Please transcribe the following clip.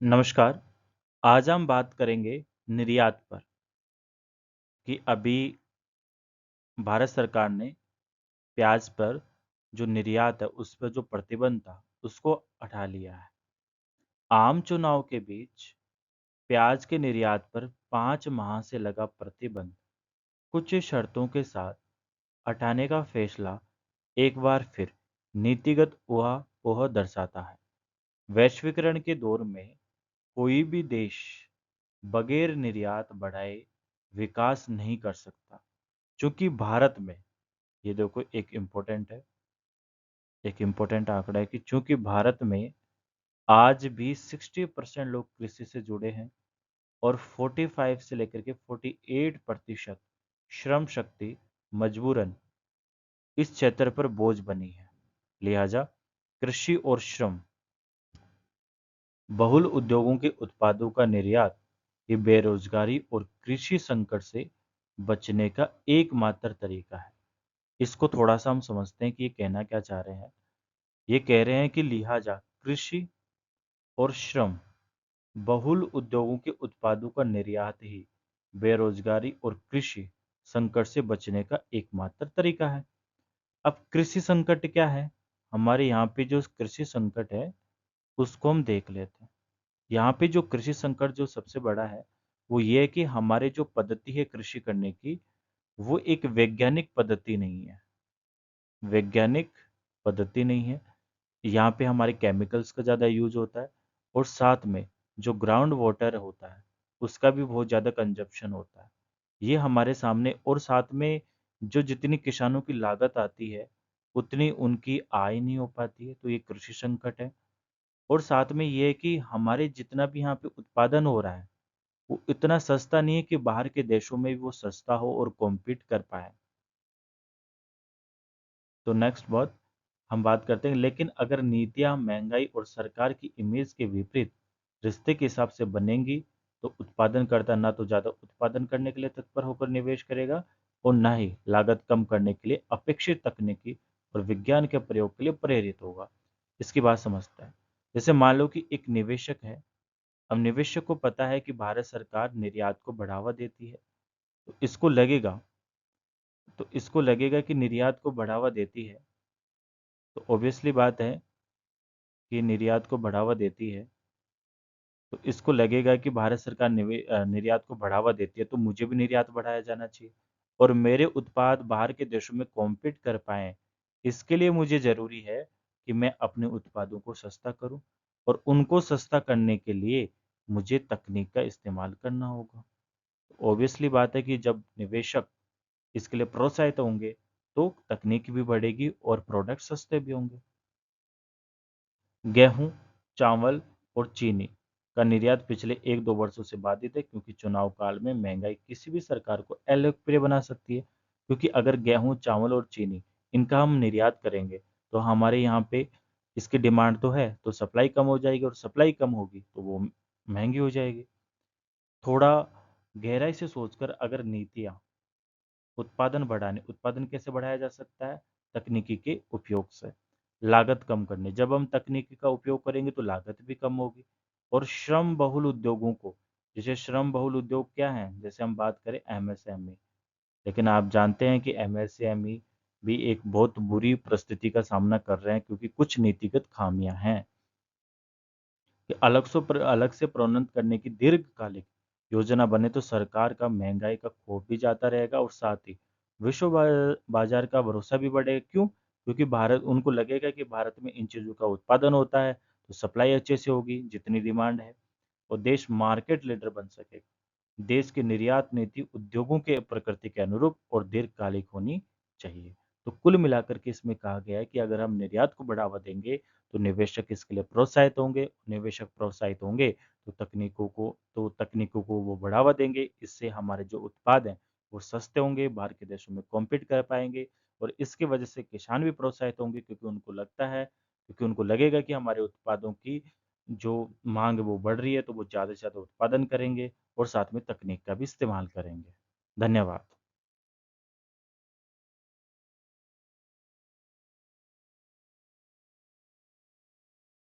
नमस्कार। आज हम बात करेंगे निर्यात पर कि अभी भारत सरकार ने प्याज पर जो निर्यात है उस पर जो प्रतिबंध था उसको हटा लिया है। आम चुनाव के बीच प्याज के निर्यात पर 5 माह से लगा प्रतिबंध कुछ शर्तों के साथ हटाने का फैसला एक बार फिर नीतिगत ऊहापोह दर्शाता है। वैश्वीकरण के दौर में कोई भी देश बगैर निर्यात बढ़ाए विकास नहीं कर सकता। चूंकि भारत में ये देखो एक इम्पोर्टेंट आंकड़ा है कि चूंकि भारत में आज भी 60% लोग कृषि से जुड़े हैं और 45 से लेकर के 48% श्रम शक्ति मजबूरन इस क्षेत्र पर बोझ बनी है। लिहाजा कृषि और श्रम बहुल उद्योगों के उत्पादों का निर्यात ये बेरोजगारी और कृषि संकट से बचने का एकमात्र तरीका है। इसको थोड़ा सा हम समझते हैं कि ये कहना क्या चाह रहे हैं। ये कह रहे हैं कि लिहाजा कृषि और श्रम बहुल उद्योगों के उत्पादों का निर्यात ही बेरोजगारी और कृषि संकट से बचने का एकमात्र तरीका है। अब कृषि संकट क्या है? हमारे यहाँ पे जो कृषि संकट है उसको हम देख लेते हैं। यहाँ पे जो कृषि संकट जो सबसे बड़ा है वो ये है कि हमारे जो पद्धति है कृषि करने की वो एक वैज्ञानिक पद्धति नहीं है। वैज्ञानिक पद्धति नहीं है। यहाँ पे हमारे केमिकल्स का ज़्यादा यूज होता है और साथ में जो ग्राउंड वाटर होता है उसका भी बहुत ज़्यादा कंजप्शन होता है। ये हमारे सामने और साथ में जो जितनी किसानों की लागत आती है उतनी उनकी आय नहीं हो पाती है, तो ये कृषि संकट है। और साथ में ये है कि हमारे जितना भी यहाँ पे उत्पादन हो रहा है वो इतना सस्ता नहीं है कि बाहर के देशों में भी वो सस्ता हो और कॉम्पीट कर पाए। तो नेक्स्ट बात हम बात करते हैं, लेकिन अगर नीतियां महंगाई और सरकार की इमेज के विपरीत रिश्ते के हिसाब से बनेंगी तो उत्पादनकर्ता ना तो ज़्यादा उत्पादन करने के लिए तत्पर होकर निवेश करेगा और ना ही लागत कम करने के लिए अपेक्षित तकनीकी और विज्ञान के प्रयोग के लिए प्रेरित होगा। इसकी बात समझता है। जैसे मान लो कि एक निवेशक है। अब निवेशक को पता है कि भारत सरकार निर्यात को बढ़ावा देती है, तो इसको लगेगा कि निर्यात को बढ़ावा देती है, तो ऑब्वियसली बात है कि निर्यात को बढ़ावा देती है, तो इसको लगेगा कि भारत सरकार निर्यात को बढ़ावा देती है, तो मुझे भी निर्यात बढ़ाया जाना चाहिए और मेरे उत्पाद बाहर के देशों में कॉम्पीट कर पाएँ, इसके लिए मुझे ज़रूरी है कि मैं अपने उत्पादों को सस्ता करूँ और उनको सस्ता करने के लिए मुझे तकनीक का इस्तेमाल करना होगा। ऑब्वियसली बात है कि जब निवेशक इसके लिए प्रोत्साहित होंगे, तो तकनीक भी बढ़ेगी और प्रोडक्ट सस्ते भी होंगे। गेहूँ, चावल और चीनी का निर्यात पिछले 1-2 वर्षों से बाधित है क्योंकि चुनाव काल में महंगाई किसी भी सरकार को अलोकप्रिय बना सकती है। क्योंकि अगर गेहूँ, चावल और चीनी इनका हम निर्यात करेंगे, तो हमारे यहाँ पे इसकी डिमांड तो है, तो सप्लाई कम हो जाएगी और सप्लाई कम होगी, तो वो महंगी हो जाएगी। थोड़ा गहराई से सोचकर अगर नीतियाँ उत्पादन कैसे बढ़ाया जा सकता है? तकनीकी के उपयोग से। लागत कम करने, जब हम तकनीकी का उपयोग करेंगे तो लागत भी कम होगी और श्रम बहुल उद्योगों को, जैसे श्रम बहुल उद्योग क्या हैं? जैसे हम बात करें एमएसएमई, लेकिन आप जानते हैं कि एमएसएमई भी एक बहुत बुरी परिस्थिति का सामना कर रहे हैं क्योंकि कुछ नीतिगत खामियां हैं कि अलग से प्रोन्नत करने की दीर्घकालिक योजना बने तो सरकार का महंगाई का खौफ भी जाता रहेगा और साथ ही विश्व बाजार का भरोसा भी बढ़ेगा। क्यों? क्योंकि भारत उनको लगेगा कि भारत में इन चीज़ों का उत्पादन होता है तो सप्लाई अच्छे से होगी जितनी डिमांड है और देश मार्केट लीडर बन सकेगा। देश की निर्यात नीति उद्योगों के प्रकृति के अनुरूप और दीर्घकालिक होनी चाहिए। तो कुल मिलाकर के इसमें कहा गया है कि अगर हम निर्यात को बढ़ावा देंगे तो निवेशक इसके लिए प्रोत्साहित होंगे, निवेशक प्रोत्साहित होंगे तो तकनीकों को वो बढ़ावा देंगे। इससे हमारे जो उत्पाद हैं वो सस्ते होंगे, बाहर के देशों में कॉम्पीट कर पाएंगे और इसकी वजह से किसान भी प्रोत्साहित होंगे क्योंकि उनको लगेगा कि हमारे उत्पादों की जो मांग है वो बढ़ रही है, तो वो ज़्यादा से ज़्यादा उत्पादन करेंगे और साथ में तकनीक का भी इस्तेमाल करेंगे। धन्यवाद।